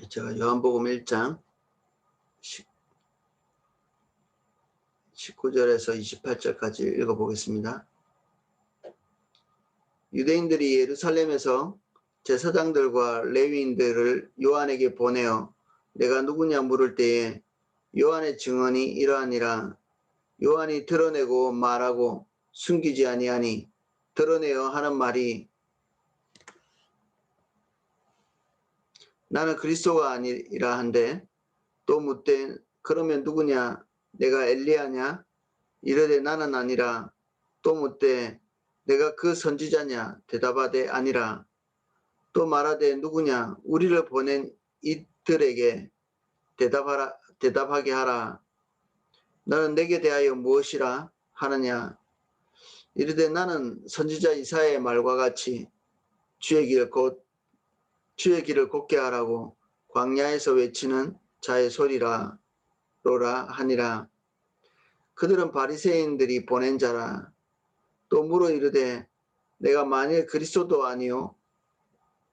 제가 요한복음 1장 19절에서 28절까지 읽어보겠습니다. 유대인들이 예루살렘에서 제사장들과 레위인들을 요한에게 보내어 내가 누구냐 물을 때에 요한의 증언이 이러하니라. 요한이 드러내고 말하고 숨기지 아니하니 드러내어 하는 말이 나는 그리스도가 아니라 한데, 또 묻되 그러면 누구냐 내가 엘리야냐 이르되 나는 아니라. 또 묻되 내가 그 선지자냐 대답하되 아니라. 또 말하되 누구냐 우리를 보낸 이들에게 대답하게 하라. 너는 내게 대하여 무엇이라 하느냐. 이르되 나는 선지자 이사야의 말과 같이 주의 길을 곧게 하라고 광야에서 외치는 자의 소리라 로라 하니라. 그들은 바리새인들이 보낸 자라. 또 물어 이르되 내가 만일 그리스도도 아니요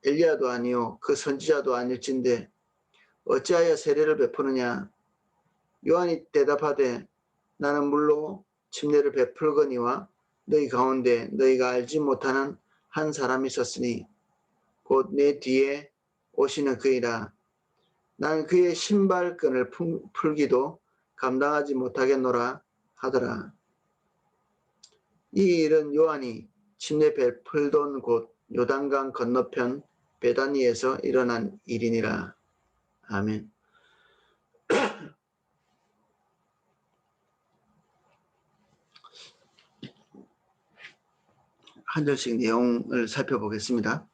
엘리야도 아니요 그 선지자도 아닐진데 어찌하여 세례를 베푸느냐. 요한이 대답하되 나는 물로 침례를 베풀거니와 너희 가운데 너희가 알지 못하는 한 사람이 있었으니 곧 내 뒤에 오시는 그이라. 나는 그의 신발끈을 풀기도 감당하지 못하겠노라 하더라. 이 일은 요한이 침례 베풀던 곳 요단강 건너편 베다니에서 일어난 일이니라. 아멘. 한 절씩 내용을 살펴보겠습니다.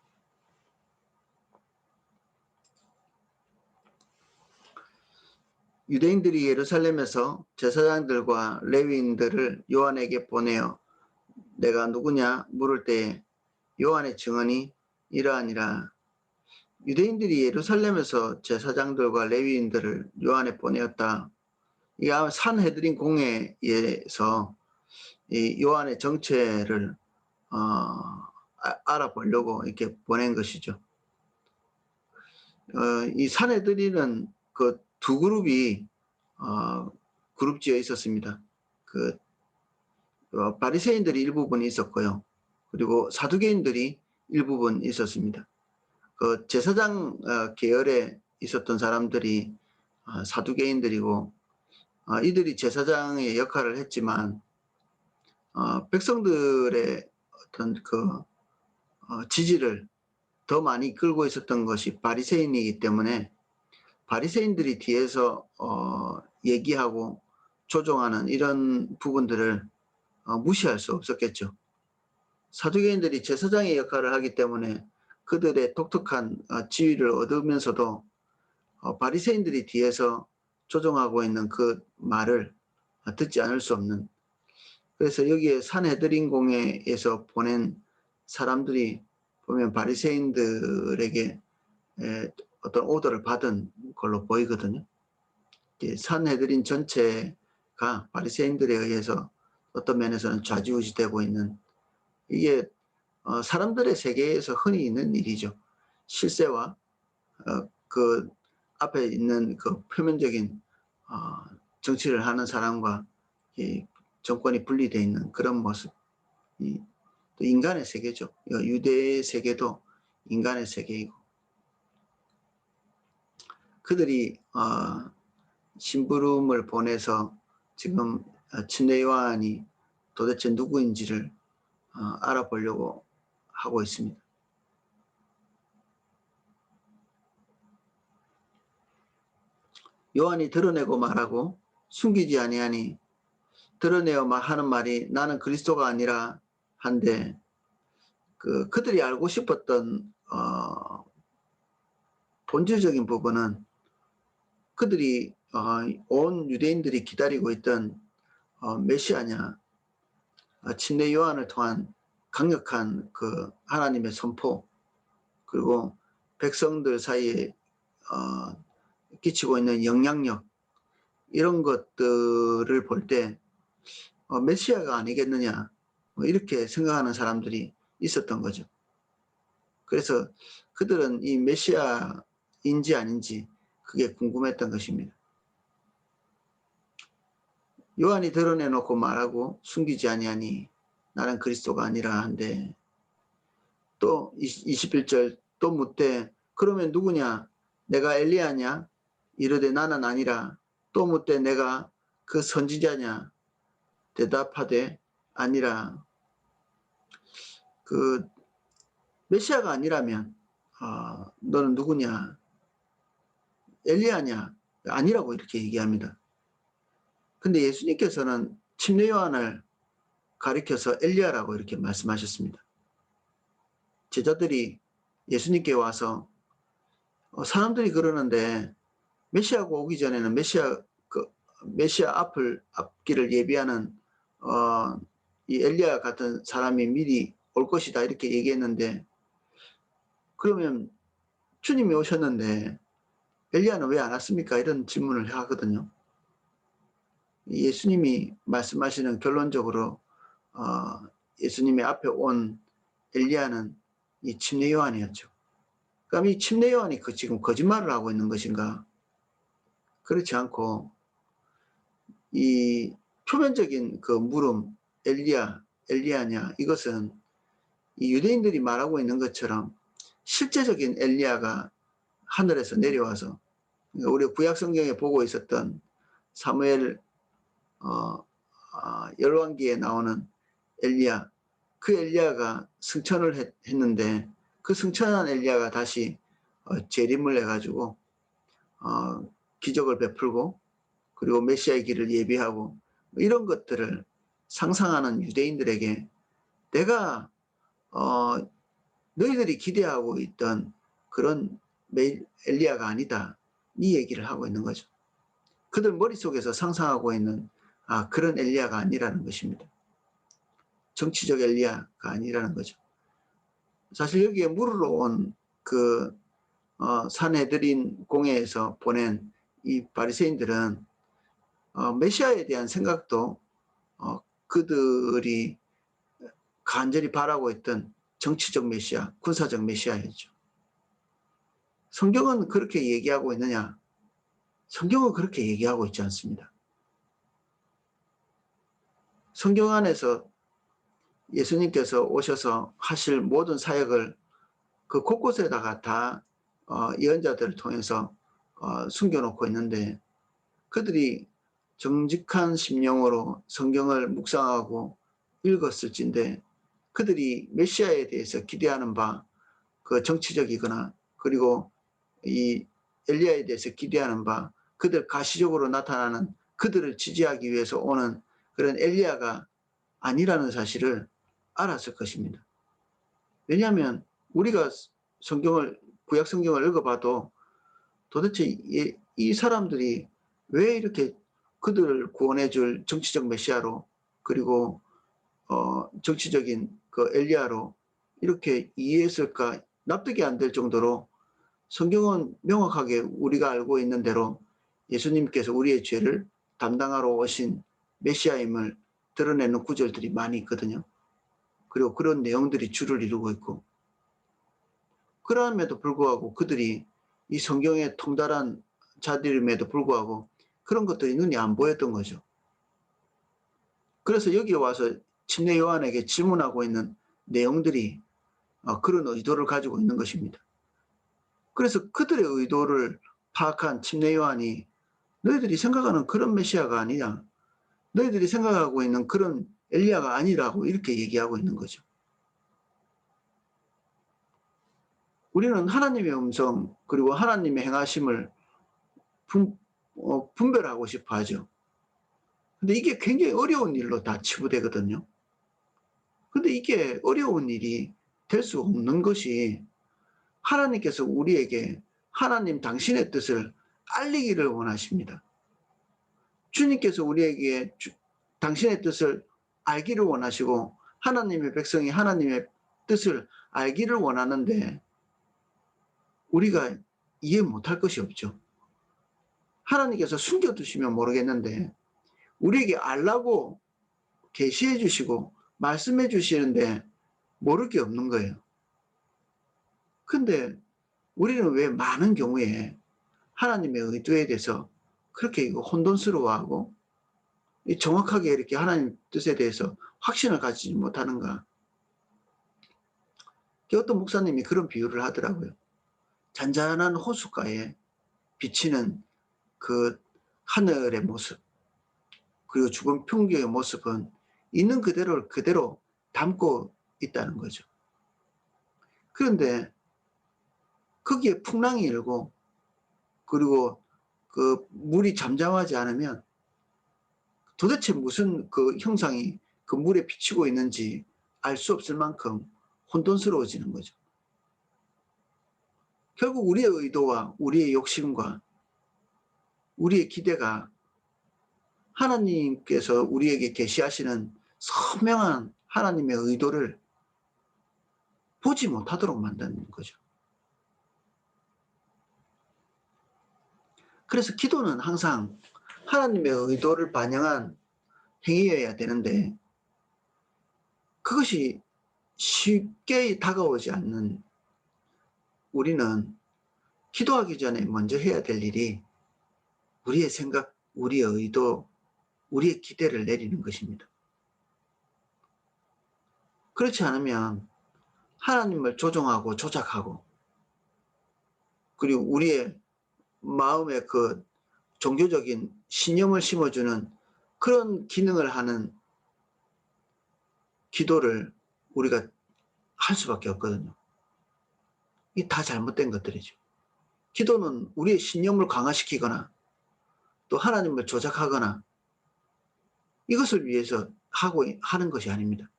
유대인들이 예루살렘에서 제사장들과 레위인들을 요한에게 보내어 내가 누구냐 물을 때에 요한의 증언이 이러하니라. 유대인들이 예루살렘에서 제사장들과 레위인들을 요한에 보내었다. 이 산헤드린 공회에서 이 요한의 정체를 알아보려고 이렇게 보낸 것이죠. 이 산헤드린은 그 두 그룹이 그룹지어 있었습니다. 바리새인들이 일부분 있었고요. 그리고 사두개인들이 일부분 있었습니다. 그 제사장 계열에 있었던 사람들이 사두개인들이고, 이들이 제사장의 역할을 했지만 백성들의 어떤 그 지지를 더 많이 끌고 있었던 것이 바리새인이기 때문에 바리새인들이 뒤에서 얘기하고 조종하는 이런 부분들을 무시할 수 없었겠죠. 사두개인들이 제사장의 역할을 하기 때문에 그들의 독특한 지위를 얻으면서도 바리새인들이 뒤에서 조종하고 있는 그 말을 듣지 않을 수 없는, 그래서 여기에 산헤드린 공회에서 보낸 사람들이 보면 바리새인들에게 어떤 오더를 받은 걸로 보이거든요. 산헤드린 전체가 바리새인들에 의해서 어떤 면에서는 좌지우지되고 있는, 이게 사람들의 세계에서 흔히 있는 일이죠. 실세와 그 앞에 있는 그 표면적인 정치를 하는 사람과 이 정권이 분리되어 있는 그런 모습, 또 인간의 세계죠. 유대의 세계도 인간의 세계이고, 그들이 심부름을 보내서 지금 침례 요한이 도대체 누구인지를 알아보려고 하고 있습니다. 요한이 드러내고 말하고 숨기지 아니하니 드러내어 하는 말이 나는 그리스도가 아니라 한데, 그들이 알고 싶었던 본질적인 부분은 그들이 온 유대인들이 기다리고 있던 메시아냐, 침례 요한을 통한 강력한 그 하나님의 선포, 그리고 백성들 사이에 끼치고 있는 영향력, 이런 것들을 볼 때 메시아가 아니겠느냐, 이렇게 생각하는 사람들이 있었던 거죠. 그래서 그들은 이 메시아의 그리스도인지 아닌지 그게 궁금했던 것입니다. 요한이 드러내놓고 말하고 숨기지 아니하니 나는 그리스도가 아니라 한데, 또 21절 또 묻되 그러면 누구냐? 내가 엘리야냐? 이르되 나는 아니라. 또 묻되 내가 그 선지자냐? 대답하되 아니라. 그 메시아가 아니라면 너는 누구냐? 엘리야냐? 아니라고 이렇게 얘기합니다. 근데 예수님께서는 침례 요한을 가리켜서 엘리야라고 이렇게 말씀하셨습니다. 제자들이 예수님께 와서 사람들이 그러는데 메시아가 오기 전에는 메시아 앞길을 예비하는 이 엘리야 같은 사람이 미리 올 것이다 이렇게 얘기했는데, 그러면 주님이 오셨는데 엘리야는 왜 안 왔습니까? 이런 질문을 하거든요. 예수님이 말씀하시는 결론적으로 예수님의 앞에 온 엘리야는 이 침례 요한이었죠. 그럼 이 침례 요한이 지금 거짓말을 하고 있는 것인가? 그렇지 않고 이 표면적인 그 물음 엘리야냐, 이것은 이 유대인들이 말하고 있는 것처럼 실제적인 엘리야가 하늘에서 내려와서, 우리 구약 성경에 보고 있었던 사무엘 열왕기에 나오는 엘리야, 그 엘리야가 승천을 했는데 그 승천한 엘리야가 다시 재림을 해가지고 기적을 베풀고 그리고 메시아의 길을 예비하고 이런 것들을 상상하는 유대인들에게 내가 너희들이 기대하고 있던 그런 엘리야가 아니다, 이 얘기를 하고 있는 거죠. 그들 머릿속에서 상상하고 있는 그런 엘리야가 아니라는 것입니다. 정치적 엘리야가 아니라는 거죠. 사실 여기에 물으러 온 그 산헤드린 공회에서 보낸 이 바리새인들은 메시아에 대한 생각도 그들이 간절히 바라고 있던 정치적 메시아, 군사적 메시아였죠. 성경은 그렇게 얘기하고 있느냐? 성경은 그렇게 얘기하고 있지 않습니다. 성경 안에서 예수님께서 오셔서 하실 모든 사역을 그 곳곳에다가 다 예언자들을 통해서 숨겨놓고 있는데, 그들이 정직한 심령으로 성경을 묵상하고 읽었을진데 그들이 메시아에 대해서 기대하는 바, 그 정치적이거나 그리고 이 엘리야에 대해서 기대하는 바, 그들 가시적으로 나타나는 그들을 지지하기 위해서 오는 그런 엘리야가 아니라는 사실을 알았을 것입니다. 왜냐하면 우리가 구약 성경을 읽어봐도 도대체 이 사람들이 왜 이렇게 그들을 구원해 줄 정치적 메시아로, 그리고 정치적인 그 엘리야로 이렇게 이해했을까 납득이 안 될 정도로 성경은 명확하게 우리가 알고 있는 대로 예수님께서 우리의 죄를 담당하러 오신 메시아임을 드러내는 구절들이 많이 있거든요. 그리고 그런 내용들이 주를 이루고 있고, 그럼에도 불구하고 그들이 이 성경에 통달한 자들임에도 불구하고 그런 것들이 눈이 안 보였던 거죠. 그래서 여기에 와서 침례 요한에게 질문하고 있는 내용들이 그런 의도를 가지고 있는 것입니다. 그래서 그들의 의도를 파악한 침례 요한이 너희들이 생각하는 그런 메시아가 아니냐, 너희들이 생각하고 있는 그런 엘리야가 아니라고 이렇게 얘기하고 있는 거죠. 우리는 하나님의 음성 그리고 하나님의 행하심을 분별하고 싶어 하죠. 근데 이게 굉장히 어려운 일로 다 치부되거든요. 근데 이게 어려운 일이 될 수 없는 것이, 하나님께서 우리에게 하나님 당신의 뜻을 알리기를 원하십니다. 주님께서 우리에게 당신의 뜻을 알기를 원하시고 하나님의 백성이 하나님의 뜻을 알기를 원하는데 우리가 이해 못할 것이 없죠. 하나님께서 숨겨두시면 모르겠는데 우리에게 알라고 계시해 주시고 말씀해 주시는데 모를 게 없는 거예요. 근데 우리는 왜 많은 경우에 하나님의 의도에 대해서 그렇게 이거 혼돈스러워하고 이 정확하게 이렇게 하나님 뜻에 대해서 확신을 가지지 못하는가? 어떤 목사님이 그런 비유를 하더라고요. 잔잔한 호숫가에 비치는 그 하늘의 모습, 그리고 죽은 풍경의 모습은 있는 그대로를 그대로 담고 있다는 거죠. 그런데 거기에 풍랑이 일고, 그리고 그 물이 잠잠하지 않으면 도대체 무슨 그 형상이 그 물에 비치고 있는지 알 수 없을 만큼 혼돈스러워지는 거죠. 결국 우리의 의도와 우리의 욕심과 우리의 기대가 하나님께서 우리에게 계시하시는 선명한 하나님의 의도를 보지 못하도록 만드는 거죠. 그래서 기도는 항상 하나님의 의도를 반영한 행위여야 되는데, 그것이 쉽게 다가오지 않는 우리는 기도하기 전에 먼저 해야 될 일이 우리의 생각, 우리의 의도, 우리의 기대를 내리는 것입니다. 그렇지 않으면 하나님을 조종하고 조작하고, 그리고 우리의 마음에 그 종교적인 신념을 심어주는 그런 기능을 하는 기도를 우리가 할 수밖에 없거든요. 이게 다 잘못된 것들이죠. 기도는 우리의 신념을 강화시키거나 또 하나님을 조작하거나 이것을 위해서 하는 것이 아닙니다.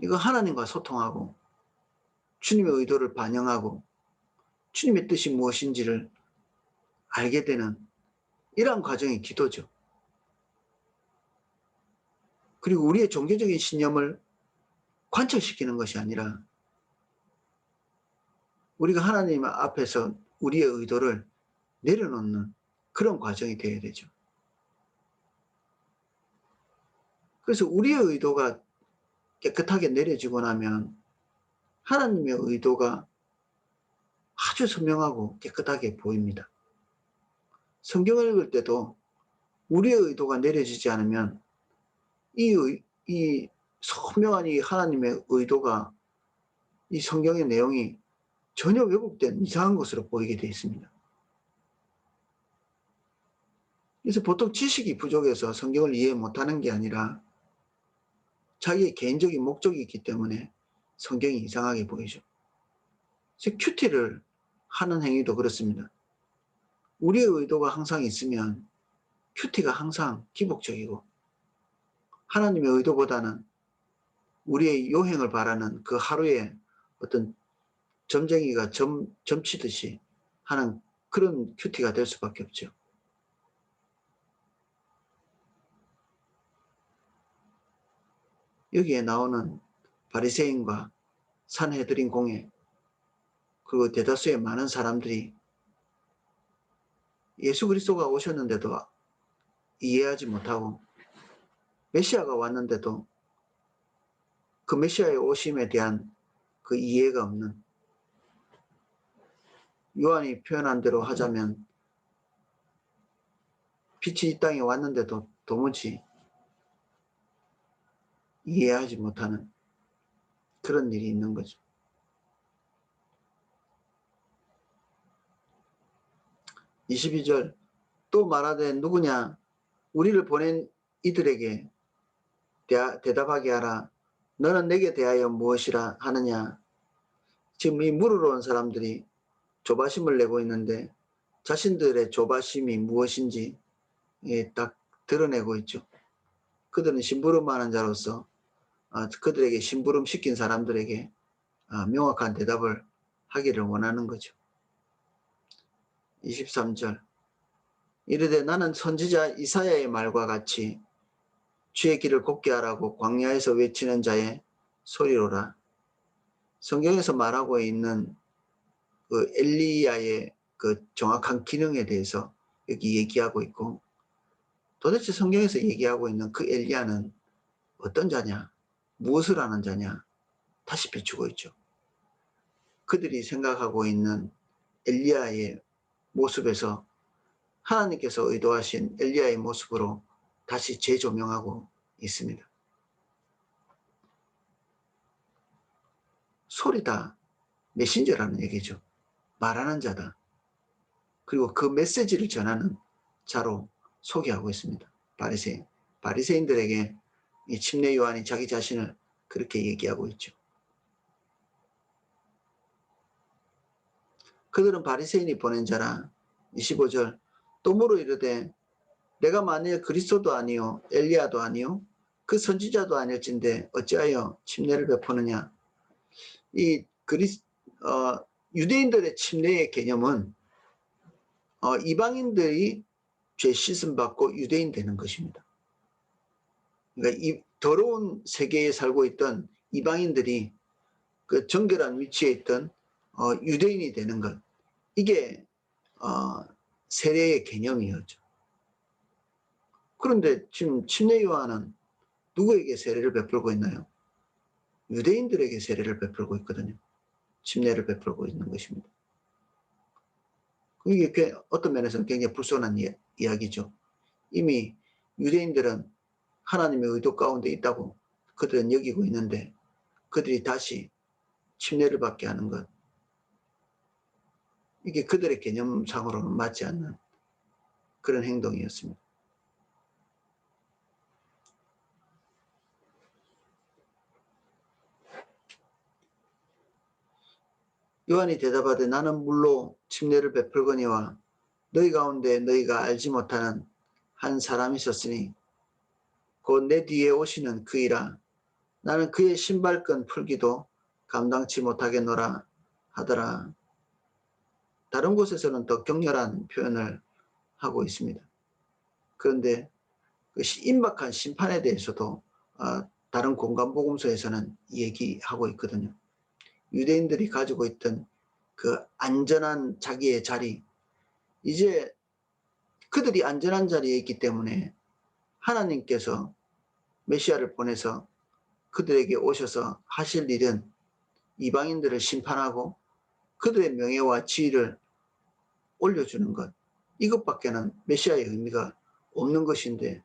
이거 하나님과 소통하고 주님의 의도를 반영하고 주님의 뜻이 무엇인지를 알게 되는 이러한 과정이 기도죠. 그리고 우리의 종교적인 신념을 관철시키는 것이 아니라 우리가 하나님 앞에서 우리의 의도를 내려놓는 그런 과정이 되어야 되죠. 그래서 우리의 의도가 깨끗하게 내려지고 나면 하나님의 의도가 아주 선명하고 깨끗하게 보입니다. 성경을 읽을 때도 우리의 의도가 내려지지 않으면 이 선명한 이 하나님의 의도가 이 성경의 내용이 전혀 왜곡된 이상한 것으로 보이게 되어 있습니다. 그래서 보통 지식이 부족해서 성경을 이해 못하는 게 아니라 자기의 개인적인 목적이 있기 때문에 성경이 이상하게 보이죠. 즉 큐티를 하는 행위도 그렇습니다. 우리의 의도가 항상 있으면 큐티가 항상 기복적이고 하나님의 의도보다는 우리의 요행을 바라는 그 하루에 어떤 점쟁이가 점치듯이 하는 그런 큐티가 될 수밖에 없죠. 여기에 나오는 바리새인과 산헤드린 공회, 그리고 대다수의 많은 사람들이 예수 그리스도가 오셨는데도 이해하지 못하고 메시아가 왔는데도 그 메시아의 오심에 대한 그 이해가 없는, 요한이 표현한 대로 하자면 빛이 이 땅에 왔는데도 도무지 이해하지 못하는 그런 일이 있는 거죠. 22절 또 말하되 누구냐 우리를 보낸 이들에게 대답하게 하라. 너는 내게 대하여 무엇이라 하느냐. 지금 이 물으러 온 사람들이 조바심을 내고 있는데 자신들의 조바심이 무엇인지 딱 드러내고 있죠. 그들은 심부름하는 자로서 그들에게 심부름 시킨 사람들에게 명확한 대답을 하기를 원하는 거죠. 23절 이르되 나는 선지자 이사야의 말과 같이 주의 길을 곱게 하라고 광야에서 외치는 자의 소리로라. 성경에서 말하고 있는 그 엘리야의 그 정확한 기능에 대해서 여기 얘기하고 있고, 도대체 성경에서 얘기하고 있는 그 엘리야는 어떤 자냐, 무엇을 하는 자냐 다시 비추고 있죠. 그들이 생각하고 있는 엘리야의 모습에서 하나님께서 의도하신 엘리야의 모습으로 다시 재조명하고 있습니다. 소리다, 메신저라는 얘기죠. 말하는 자다. 그리고 그 메시지를 전하는 자로 소개하고 있습니다. 바리새인. 바리새인들에게 이 침례 요한이 자기 자신을 그렇게 얘기하고 있죠. 그들은 바리새인이 보낸 자라. 25절 또 물어 이르되 내가 만일 그리스도도 아니요 엘리야도 아니요 그 선지자도 아닐진데 어찌하여 침례를 베푸느냐. 이 유대인들의 침례의 개념은 이방인들이 죄 씻음 받고 유대인 되는 것입니다. 그러니까 이 더러운 세계에 살고 있던 이방인들이 그 정결한 위치에 있던 유대인이 되는 것, 이게 세례의 개념이었죠. 그런데 지금 침례 요한은 누구에게 세례를 베풀고 있나요? 유대인들에게 세례를 베풀고 있거든요. 침례를 베풀고 있는 것입니다. 이게 어떤 면에서는 굉장히 불손한 이야기죠. 이미 유대인들은 하나님의 의도 가운데 있다고 그들은 여기고 있는데 그들이 다시 침례를 받게 하는 것, 이게 그들의 개념상으로는 맞지 않는 그런 행동이었습니다. 요한이 대답하되 나는 물로 침례를 베풀거니와 너희 가운데 너희가 알지 못하는 한 사람이 있었으니 곧 내 뒤에 오시는 그이라. 나는 그의 신발끈 풀기도 감당치 못하겠노라 하더라. 다른 곳에서는 더 격렬한 표현을 하고 있습니다. 그런데 그 임박한 심판에 대해서도 다른 공간복음서에서는 얘기하고 있거든요. 유대인들이 가지고 있던 그 안전한 자기의 자리, 이제 그들이 안전한 자리에 있기 때문에 하나님께서 메시아를 보내서 그들에게 오셔서 하실 일은 이방인들을 심판하고 그들의 명예와 지위를 올려주는 것, 이것밖에는 메시아의 의미가 없는 것인데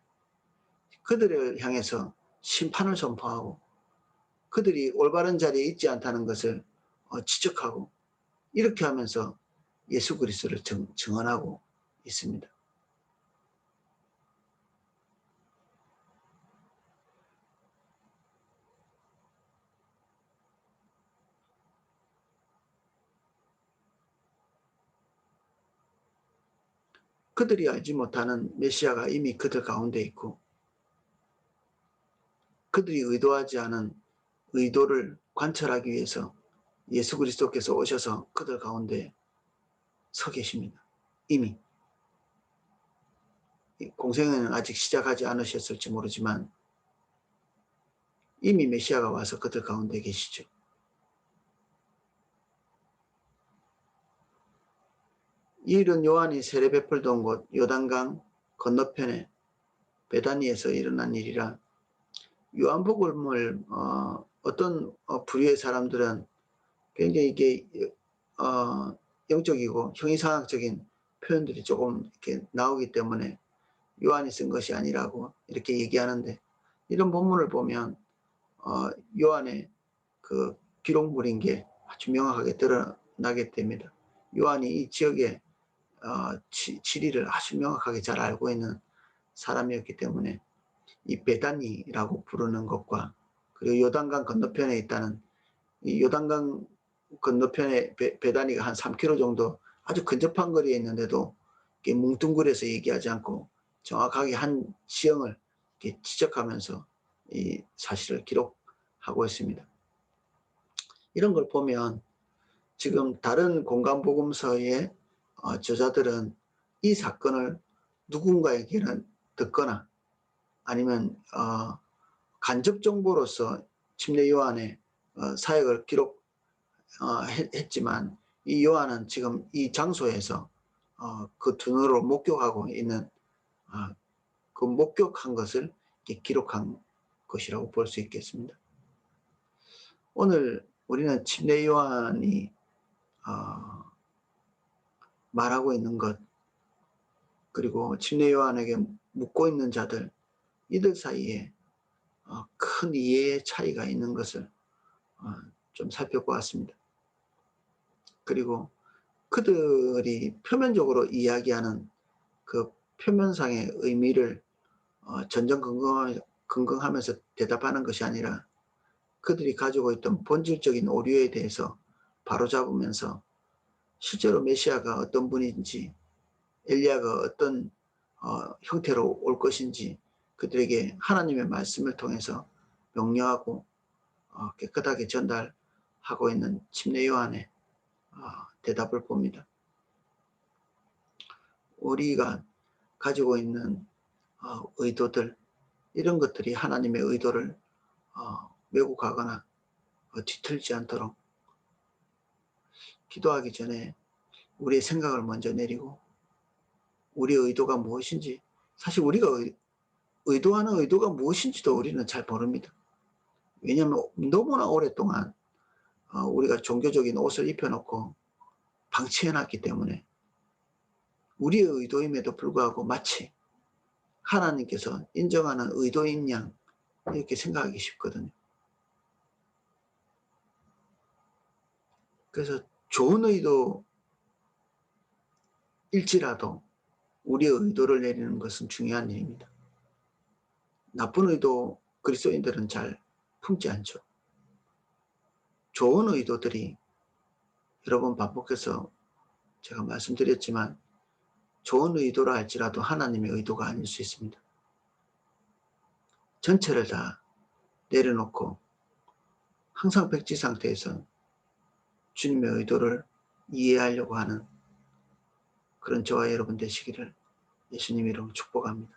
그들을 향해서 심판을 선포하고 그들이 올바른 자리에 있지 않다는 것을 지적하고 이렇게 하면서 예수 그리스도를 증언하고 있습니다. 그들이 알지 못하는 메시아가 이미 그들 가운데 있고 그들이 의도하지 않은 의도를 관철하기 위해서 예수 그리스도께서 오셔서 그들 가운데 서 계십니다. 이미 공생은 아직 시작하지 않으셨을지 모르지만 이미 메시아가 와서 그들 가운데 계시죠. 이 일은 요한이 세례 베풀던 곳 요단강 건너편에 베다니에서 일어난 일이라 요한복음을 어떤 부류의 사람들은 굉장히 이게 영적이고 형이상학적인 표현들이 조금 이렇게 나오기 때문에 요한이 쓴 것이 아니라고 이렇게 얘기하는데 이런 본문을 보면 요한의 그 기록물인 게 아주 명확하게 드러나게 됩니다. 요한이 이 지역의 지리를 아주 명확하게 잘 알고 있는 사람이었기 때문에 이 베다니라고 부르는 것과 그리고 요단강 건너편에 있다는 이 요단강 건너편에 베다니가 한 3km 정도 아주 근접한 거리에 있는데도 뭉뚱그려서 얘기하지 않고 정확하게 한 지형을 이렇게 지적하면서 이 사실을 기록하고 있습니다. 이런 걸 보면 지금 다른 공간복음서의 저자들은 이 사건을 누군가에게는 듣거나 아니면 간접 정보로서 침례 요한의 사역을 기록했지만 이 요한은 지금 이 장소에서 그 두 눈으로 목격하고 있는 그 목격한 것을 기록한 것이라고 볼 수 있겠습니다. 오늘 우리는 침례 요한이 어, 말하고 있는 것, 그리고 침례 요한에게 묻고 있는 자들, 이들 사이에 큰 이해의 차이가 있는 것을 어, 좀 살펴보았습니다. 그리고 그들이 표면적으로 이야기하는 그 표면상의 의미를 전전긍긍하면서 대답하는 것이 아니라 그들이 가지고 있던 본질적인 오류에 대해서 바로잡으면서 실제로 메시아가 어떤 분인지, 엘리야가 어떤 형태로 올 것인지 그들에게 하나님의 말씀을 통해서 명료하고 깨끗하게 전달하고 있는 침례 요한의 대답을 봅니다. 우리가 가지고 있는 의도들, 이런 것들이 하나님의 의도를 왜곡하거나 뒤틀지 않도록 기도하기 전에 우리의 생각을 먼저 내리고 우리의 의도가 무엇인지, 사실 우리가 의도하는 의도가 무엇인지도 우리는 잘 모릅니다. 왜냐하면 너무나 오랫동안 우리가 종교적인 옷을 입혀놓고 방치해놨기 때문에 우리의 의도임에도 불구하고 마치 하나님께서 인정하는 의도인 양 이렇게 생각하기 쉽거든요. 그래서 좋은 의도일지라도 우리의 의도를 내리는 것은 중요한 일입니다. 나쁜 의도 그리스도인들은 잘 품지 않죠. 좋은 의도들이, 여러 번 반복해서 제가 말씀드렸지만 좋은 의도라 할지라도 하나님의 의도가 아닐 수 있습니다. 전체를 다 내려놓고 항상 백지 상태에서 주님의 의도를 이해하려고 하는 그런 저와 여러분 되시기를 예수님 이름으로 축복합니다.